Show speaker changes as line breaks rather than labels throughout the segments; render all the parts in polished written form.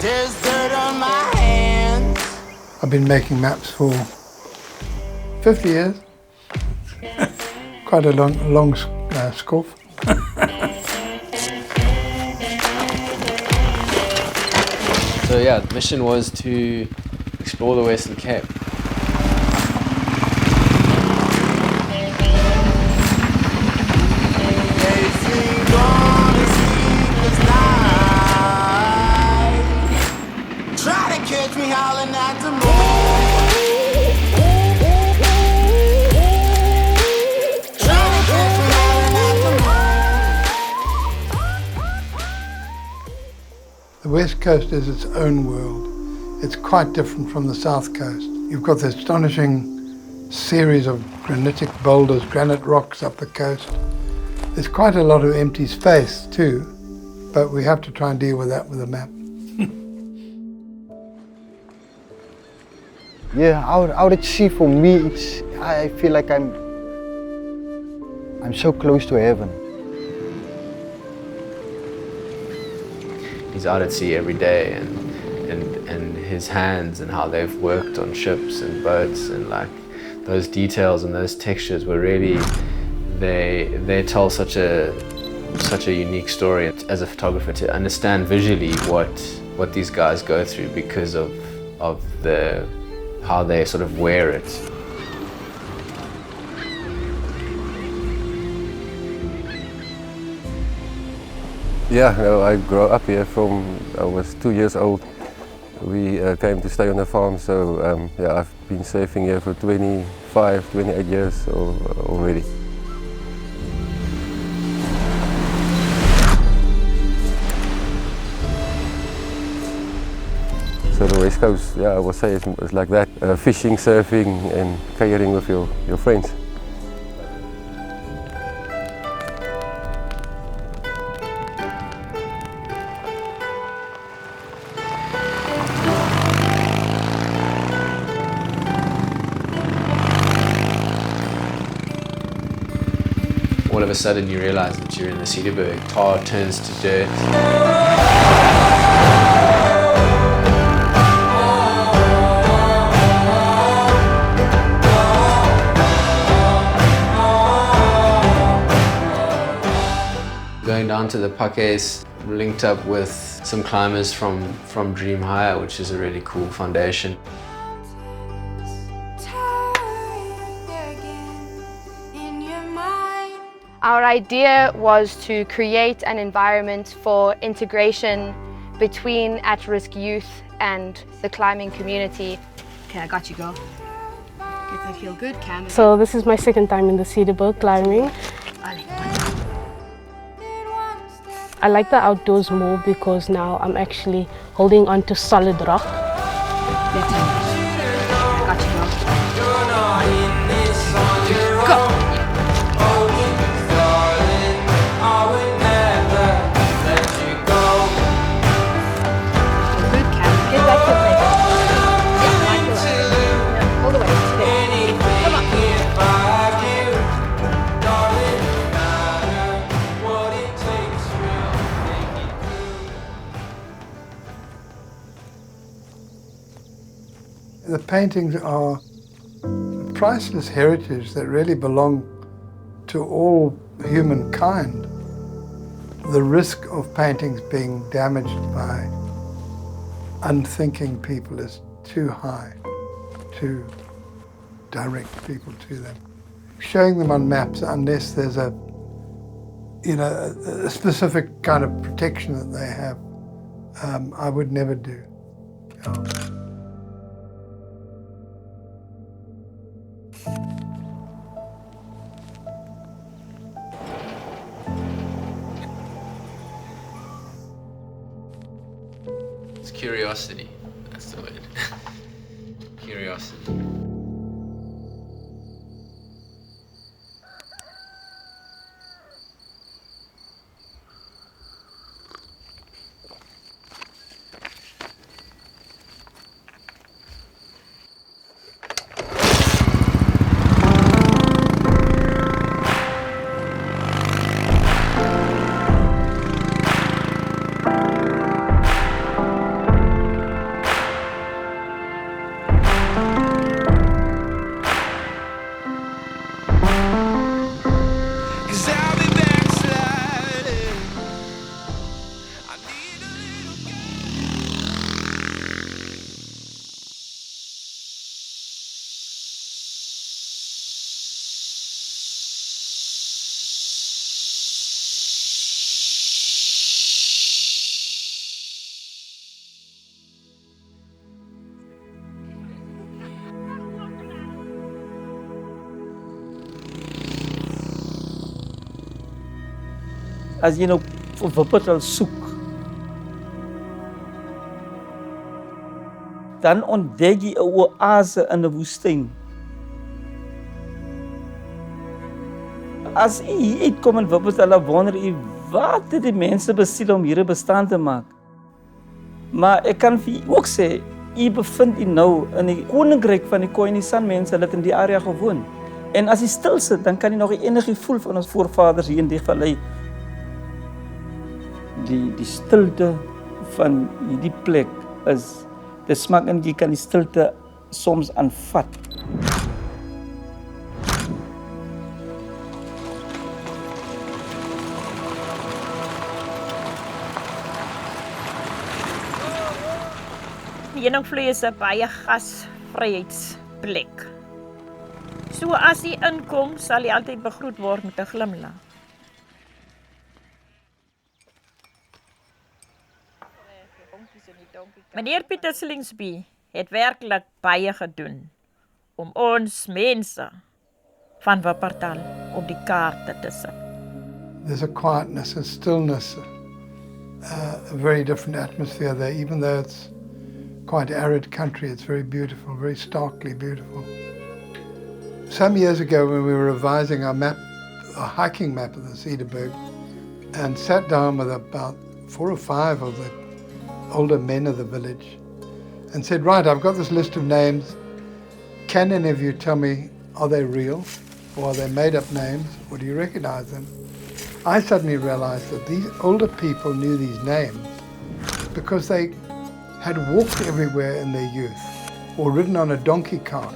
There's dirt on my hands.
I've been making maps for 50 years. Quite a long scoff.
So yeah, the mission was to explore the Western Cape.
Try to catch me howling at the moon.
The West Coast is its own world. It's quite different from the South Coast. You've got the astonishing series of granitic boulders, granite rocks up the coast. There's quite a lot of empty space too, but we have to try and deal with that with a map.
Yeah, out at sea for me, I feel like I'm so close to heaven.
He's out at sea every day, and his hands and how they've worked on ships and boats, and like those details and those textures were really, they tell such a unique story as a photographer, to understand visually what these guys go through because of how they sort of wear it.
Yeah, no, I grew up here from I was 2 years old. We came to stay on the farm, so yeah, I've been surfing here for 25, 28 years already. So the West Coast, yeah, I would say it's like that, fishing, surfing and kayaking with your friends.
All of a sudden you realize that you're in the Cedarburg. Tar turns to dirt. Going down to the Pakes, linked up with some climbers from Dream Higher, which is a really cool foundation.
Our idea was to create an environment for integration between at-risk youth and the climbing community.
Okay, I got you, girl. Get that heel good, Cam.
So this is my second time in the Cedarburg climbing. I like the outdoors more because now I'm actually holding on to solid rock.
The paintings are a priceless heritage that really belong to all humankind. The risk of paintings being damaged by unthinking people is too high to direct people to them. Showing them on maps, unless there's a specific kind of protection that they have, I would never do.
It's curiosity, that's the word. Curiosity.
as jy nou vir wuppertal soek, dan ontdek jy 'n oase in 'n woestyn. As jy hier uitkom in Wuppertal, dan wonder jy, wat het die mense besiel om hier 'n bestaan te maak? Maar ek kan vir jy ook sê, jy bevind jy nou in die koninkryk van die Khoisan mense, hulle het in die area gewoon. En as jy stil sit, dan kan jy nog die energie voel van ons voorvaders hier in die vallei. Die stilte van hierdie plek is, dit smaak en jy kan die stilte soms aanvat.
Die heuningvlei is 'n baie gasvryheidsplek. So as jy inkom, sal jy altyd begroet word met 'n glimlag. Meneer Pieter Slingsby het werklik baie gedoen om ons mense van Wuppertal op die kaarte te sit.
There's a quietness, a stillness, a very different atmosphere there, even though it's quite arid country. It's very beautiful, very starkly beautiful. Some years ago when we were revising our map, our hiking map of the Cederberg, and sat down with about 4 or 5 of the older men of the village and said, right, I've got this list of names. Can any of you tell me, are they real or are they made up names, or do you recognize them? I suddenly realized that these older people knew these names because they had walked everywhere in their youth or ridden on a donkey cart.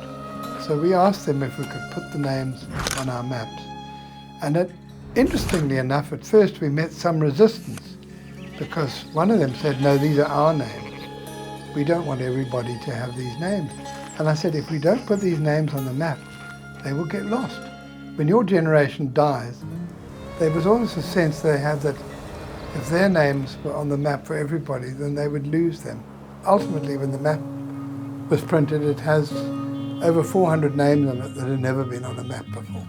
So we asked them if we could put the names on our maps. And interestingly enough, at first we met some resistance because one of them said, no, these are our names. We don't want everybody to have these names. And I said, if we don't put these names on the map, they will get lost. When your generation dies, there was always a sense they had that if their names were on the map for everybody, then they would lose them. Ultimately, when the map was printed, it has over 400 names on it that had never been on a map before.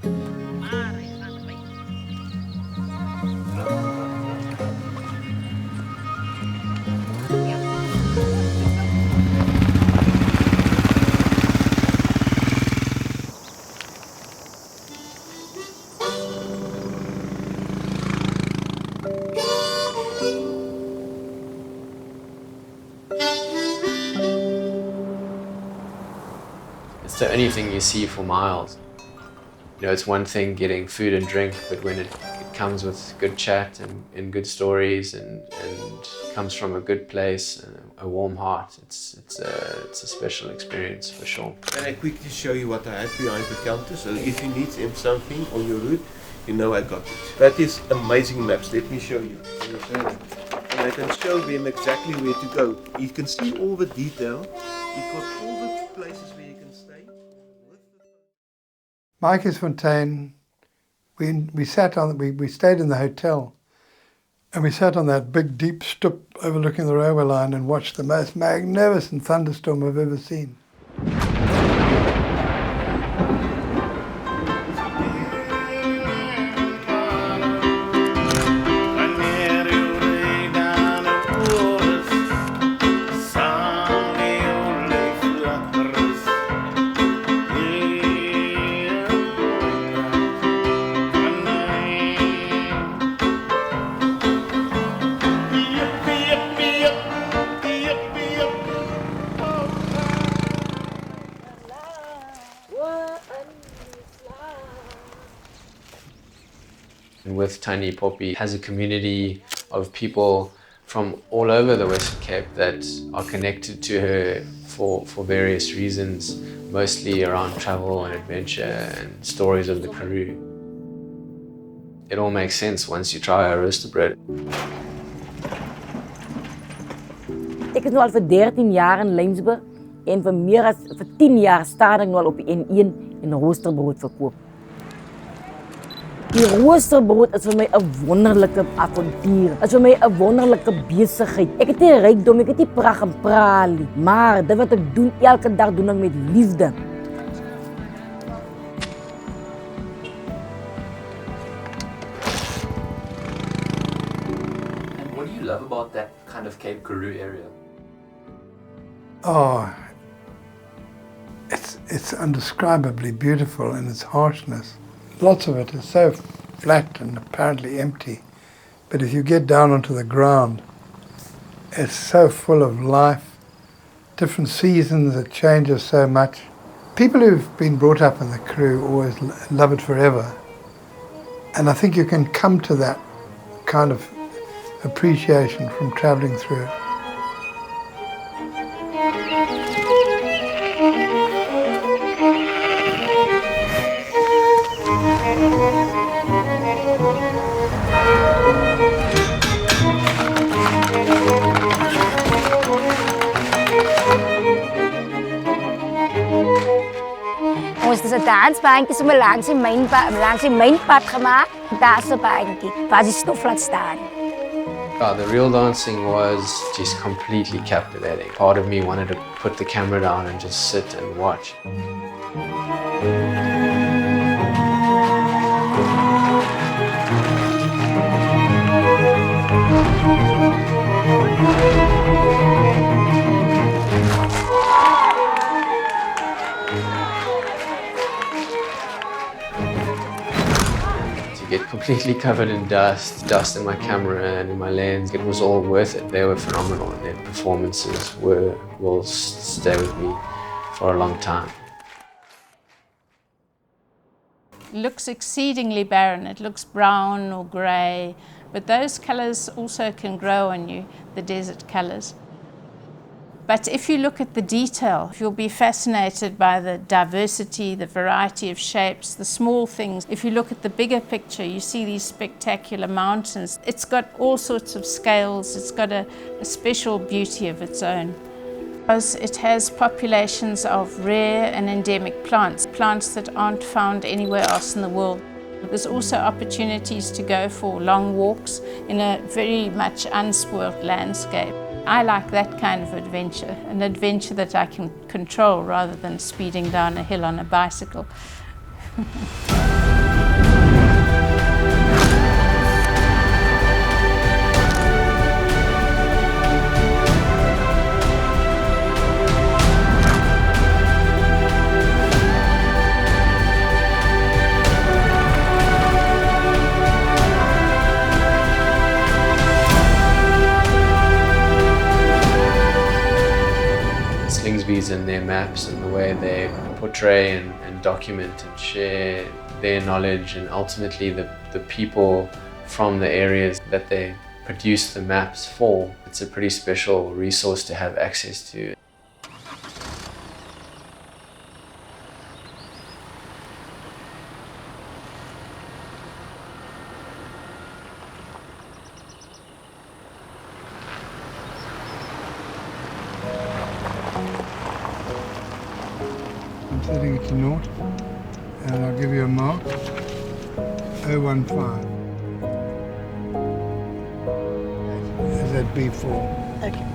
It's the only thing you see for miles. You know, it's one thing getting food and drink, but when it comes with good chat and good stories and comes from a good place and a warm heart, it's a special experience for sure.
Can I quickly show you what I have behind the counter? So if you need something on your route, you know I got it. That is amazing maps. Let me show you. And I can show them exactly where to go. You can see all the detail. You've got all the places where you can stay.
Fontaine, we stayed in the hotel and we sat on that big deep stoep overlooking the railway line and watched the most magnificent thunderstorm I've ever seen.
And with Tiny Poppy has a community of people from all over the Western Cape that are connected to her for various reasons, mostly around travel and adventure and stories of the Karoo. It all makes sense once you try our roaster bread.
Ik is nu al voor 13 jaar in Slingsby en voor meer dan 10 jaar sta ik nu al op die N1 in roosterbrood verkoop. Die roosterbrood is vir my 'n wonderlike avontuur. Is vir my 'n wonderlike besigheid. Ek het nie rykdom, ek het nie pragt en praal nie, maar dit wat ek doen elke dag doen ek met liefde.
What do you love about that kind of Cape Karoo area?
Oh, it's undescribably beautiful in its harshness. Lots of it is so flat and apparently empty, but if you get down onto the ground, it's so full of life. Different seasons, it changes so much. People who've been brought up in the Karoo always love it forever. And I think you can come to that kind of appreciation from travelling through it.
Ons het 'n dansbaantjie sommer langs die mynpad gemaak. Daar's 'n baantjie waar die stof laat staan.
The real dancing was just completely captivating. Part of me wanted to put the camera down and just sit and watch. Get completely covered in dust in my camera and in my lens. It was all worth it. They were phenomenal, and their performances will stay with me for a long time.
It looks exceedingly barren. It looks brown or grey, but those colours also can grow on you, the desert colours. But if you look at the detail, you'll be fascinated by the diversity, the variety of shapes, the small things. If you look at the bigger picture, you see these spectacular mountains. It's got all sorts of scales. It's got a special beauty of its own. Because it has populations of rare and endemic plants, plants that aren't found anywhere else in the world. There's also opportunities to go for long walks in a very much unspoilt landscape. I like that kind of adventure, an adventure that I can control rather than speeding down a hill on a bicycle.
Slingsby's and their maps and the way they portray and document and share their knowledge, and ultimately the people from the areas that they produce the maps for. It's a pretty special resource to have access to.
I'm setting it to 0, and I'll give you a mark, 015. Is that B4?
Okay.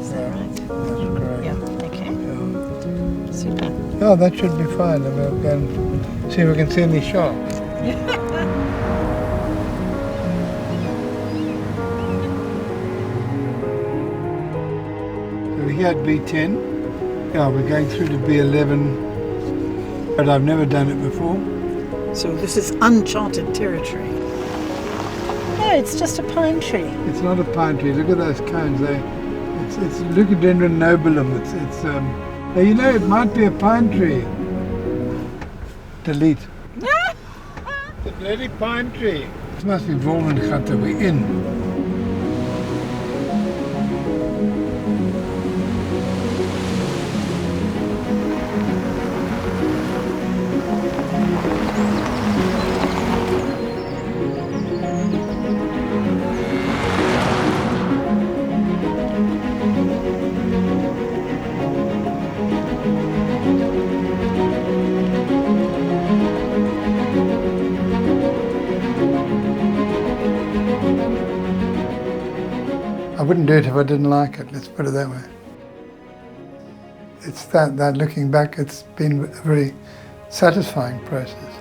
Is that right?
That's correct.
Yeah, okay.
Yeah.
Super.
Oh, that should be fine. And we'll go and see if we can see any sharks. So we're here at B10. Yeah, we're going through to B11, but I've never done it before.
So this is uncharted territory. No, it's just a pine tree.
It's not a pine tree. Look at those cones. It's Leucadendron nobilum. Now, you know, it might be a pine tree. Delete. The bloody pine tree. This must be Volmengat that we're in. I wouldn't do it if I didn't like it, let's put it that way. It's that looking back, it's been a very satisfying process.